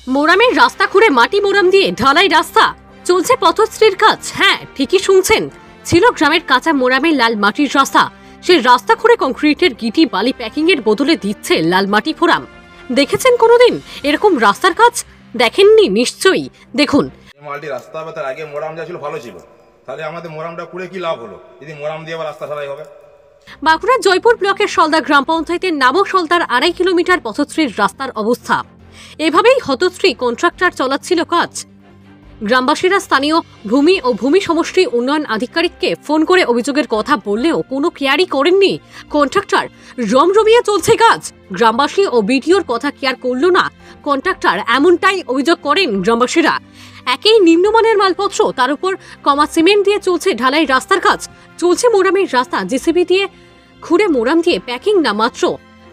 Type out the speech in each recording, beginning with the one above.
মোরামের রাস্তা খুঁড়ে মাটি মোরাম দিয়ে ঢালাই রাস্তা চলছে পথশ্রীর কাজ। হ্যাঁ, ঠিকই শুনছেন, ছিল গ্রামের কাঁচা মোরামের লাল মাটির রাস্তা। সেই রাস্তা খুঁড়ে কংক্রিটের গিটি বালি প্যাকিং এর বদলে দিচ্ছে লাল মাটি ফোরাম। দেখেছেন কোনোদিন এরকম রাস্তার কাজ? দেখেননি নিশ্চয়ই। দেখুন, মাল্টি রাস্তা হবে, তার আগে মোরাম যা ছিল ভালো ছিল, তাহলে আমাদের মোরামটা খুঁড়ে কি লাভ হলো যদি মোরাম দিয়ে আবার রাস্তা ঢালাই হবে? বাঁকুড়ার জয়পুর ব্লকের সলদা গ্রাম পঞ্চায়েতের নামক সলদার 2.5 কিলোমিটার পথশ্রীর রাস্তার অবস্থা। এভাবেই হতশ্রী কন্ট্রাক্টর চলাচ্ছিল কাজ। গ্রামবাসীরা স্থানীয় ভূমি ও ভূমি সমষ্টি উন্নয়ন আধিকারিককে ফোন করে অভিযোগের কথা বললেও কোনো কেয়ারই করেননি কন্ট্রাক্টর। রমরমিয়ে চলছে কাজ, গ্রামবাসী ও বিডিওর কথা কেয়ার করল না কন্ট্রাক্টর, এমনটাই অভিযোগ করেন গ্রামবাসীরা। একই নিম্নমানের মালপত্র, তার উপর কমা সিমেন্ট দিয়ে চলছে ঢালাই রাস্তার কাজ। চলছে মোরামের রাস্তা জেসিবি দিয়ে খুঁড়ে মোরাম দিয়ে প্যাকিং, না মাত্র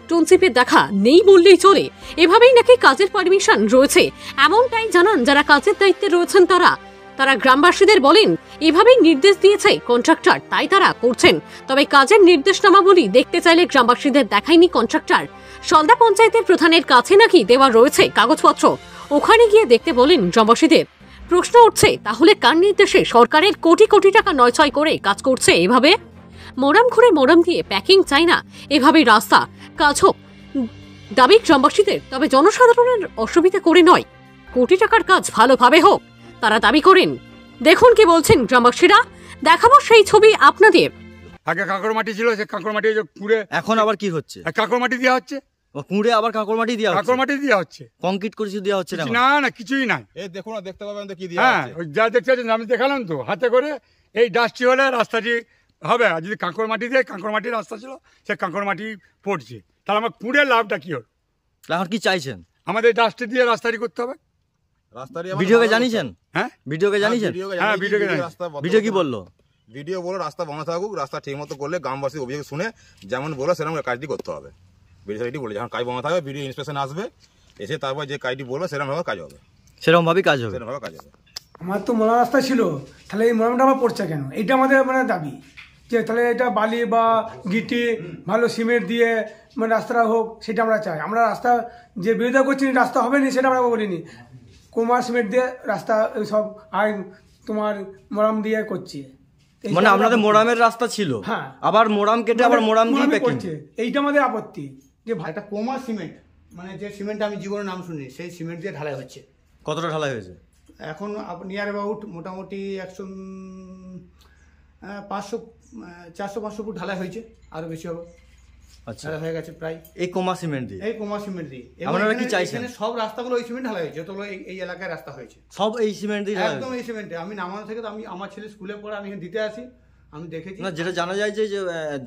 টনচিপের দেখা নেই বললেই চলে। এভাবেই নাকি কাজের পারমিশন রয়েছে, এমনটাই জানান যারা কাজের দায়িত্বে রয়েছেন তারা গ্রামবাসীদের বলেন এভাবেই নির্দেশ দিয়েছে কন্ট্রাক্টর, তাই তারা করছেন। তবে কাজের নির্দেশনামাবলী দেখতে চাইলে গ্রামবাসীদের দেখায়নি কন্ট্রাক্টর। সলদা পঞ্চায়েতের প্রধানের কাছে নাকি দেওয়া রয়েছে কাগজপত্র, ওখানে গিয়ে দেখতে বলেন গ্রামবাসীদের। প্রশ্ন উঠছে, তাহলে কার নির্দেশে সরকারের কোটি কোটি টাকা নয়ছয় করে কাজ করছে এভাবে? মোরাম খুঁড়ে মোরাম দিয়ে প্যাকিং চাই না, এভাবে রাস্তা কাজ হোক দাবি গ্রামবাসীদের। তবে জনসাধারণের অসুবিধা করে নয়, কোটি টাকার কাজ ভালোভাবে হোক তারা দাবি করেন। দেখুন কি বলছেন গ্রামবাসীরা, দেখাবো সেই ছবি আপনাদের। আগে কাঁকড় মাটি ছিল, সে কাঁকড় মাটি কুঁড়ে এখন আবার কি হচ্ছে? কাঁকড় মাটি দেওয়া হচ্ছে, কুঁড়ে আবার কাঁকড় মাটি দেওয়া হচ্ছে। কাঁকড় মাটি দেওয়া হচ্ছে, কংক্রিট করে কিছু দেওয়া হচ্ছে না? না না, কিছুই নাই। এই দেখুন, দেখতে পাবেন তো কি দিয়ে। হ্যাঁ, যা দেখতে পাচ্ছেন আমি দেখালাম তো হাতে করে। এই ডাস্টটি হলে রাস্তাটি হবে, আর যদি কাঁকড় মাটি দিয়ে, কাঁকড় মাটির রাস্তা ছিল, সে কাঁকড় মাটি পড়ছে, তাহলে আমার কুঁড়ে লাভটা কি হল? এখন কি চাইছেন? আমাদের ডাস্টে দিয়ে রাস্তাটি করতে হবে। ভিডিওকে জানিয়েছেন? হ্যাঁ, ভিডিওকে জানিয়েছেন? হ্যাঁ, ভিডিওকে জানিয়েছি। ভিডিও কি বললো? ভিডিও বলো রাস্তা বন্ধ থাকুক, রাস্তা ঠিক মতো করলে গ্রামবাসী অভিযোগ শুনে যেমন বলো সেরকম কাজটি করতে হবে। ভিডিও বলে যখন কাজ বন্ধ থাকবে, ভিডিও ইন্সপেকশন আসবে, এসে তারপর যে কাজটি বলবে সেরকমভাবে কাজ হবে, সেরকমভাবেই কাজ হবে। সেরকমভাবে কাজ হবে। আমার তো মোরাম রাস্তা ছিল, তাহলে এই মোরামটা আমার পড়ছে কেন? এইটা আমাদের মানে দাবি যে তাহলে এটা বালি বা গিটি ভালো সিমেন্ট দিয়ে মানে রাস্তাটা হোক, সেটা আমরা চাই। আমরা রাস্তা যে বিরোধিতা করছি রাস্তা হবে না সেটা আমরা বলিনি। কোমা সিমেন্ট দিয়ে রাস্তা সব আর তোমার মোরাম দিয়ে করছি। মানে আপনাদের মোরামের রাস্তা ছিল, হ্যাঁ, আবার মোরাম কেটে আবার মোরাম দিয়ে প্যাকিং করছে, এইটা আমাদের আপত্তি। যে একটা কোমা সিমেন্ট, মানে যে সিমেন্ট আমি জীবনে নাম শুনি, সেই সিমেন্ট দিয়ে ঢালাই হচ্ছে। কতটা ঢালাই হয়েছে এখন? নিয়ার অ্যাবাউট মোটামুটি 400-500 ফুট ঢালাই হয়েছে, আরো বেশি হবে। আচ্ছা, হয়ে গেছে প্রায়। এই কোমা সিমেন্ট দিয়ে? এই কোমা সিমেন্ট দিয়ে। আপনারা কি চাইছেন? সব রাস্তাগুলো এই সিমেন্ট ঢালাই হয়েছে, যতগুলো এই এলাকায় রাস্তা হয়েছে সব এই সিমেন্ট দিয়ে? একদম এই সিমেন্টে। আমি নামানো থেকে তো আমি আমার ছেলে স্কুলে পড়ে আমি এখানে দিতে আসি, আমি দেখেছি। না, যেটা জানা যায় যে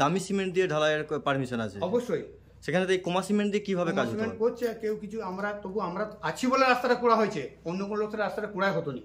দামি সিমেন্ট দিয়ে ঢালাইয়ের পারমিশন আছে। অবশ্যই। সেখানে তো এই কোমা সিমেন্ট দিয়ে কিভাবে কাজ করছে কেউ কিছু? আমরা তবু আমরা আছি বলে রাস্তাটা করা হয়েছে, অন্য কোনো লোকের রাস্তাটা করাই হতো না।